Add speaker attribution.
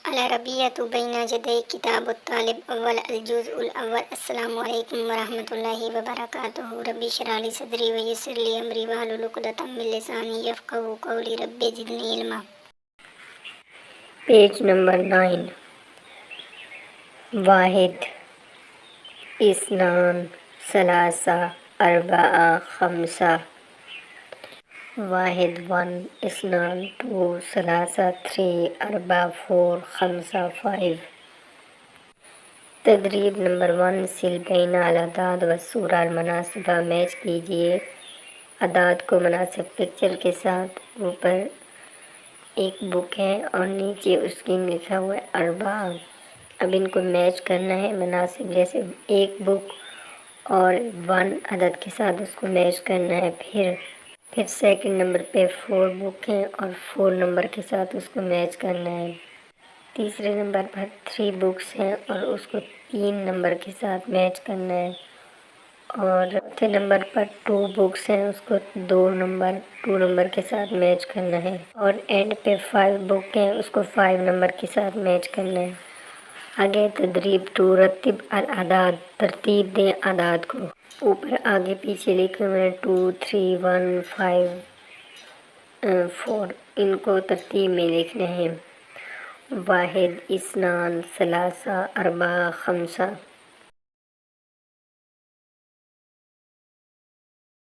Speaker 1: العربیۃ بین یدی کتاب الطالب اول الجزء الاول۔ السلام علیکم ورحمۃ اللہ وبرکاتہ۔ رب اشرح لی صدری ویسر لی امری واحلل عقدۃ من لسانی یفقہوا قولی۔ رب زدنی علما۔
Speaker 2: Page number 9۔ واحد، اثنان، ثلاثہ، اربعہ، خمسہ۔ واحد 1، اثنان 2، ثلاثہ 3، اربعہ 4، خمسہ 5۔ تدریب نمبر 1، سل بین الاعداد والصورہ المناسبہ۔ میچ کیجیے اعداد کو مناسب پکچر کے ساتھ۔ اوپر ایک بک ہے اور نیچے اس کی لکھا ہوا ہے اربعہ۔ اب ان کو میچ کرنا ہے مناسب، جیسے ایک بک اور 1 عدد کے ساتھ اس کو میچ کرنا ہے۔ پھر سیکنڈ نمبر پہ 4 بک ہیں اور 4 نمبر کے ساتھ اس کو میچ کرنا ہے۔ تیسرے نمبر پر 3 بکس ہیں اور اس کو 3 نمبر کے ساتھ میچ کرنا ہے۔ اور چوتھے نمبر پر 2 بکس ہیں، اس کو 2 نمبر کے ساتھ میچ کرنا ہے۔ اور اینڈ پہ 5 بک ہیں، اس کو 5 نمبر کے ساتھ میچ کرنا ہے۔ آگے تدریب 2، رتب الاعداد۔ ترتیب دیں اعداد کو۔ اوپر آگے پیچھے لکھے ہوئے ہیں 2، 3، 1، 5، 4۔ ان کو ترتیب میں لکھنا ہے۔ واحد، اثنان، ثلاثہ، اربعہ، خمسہ۔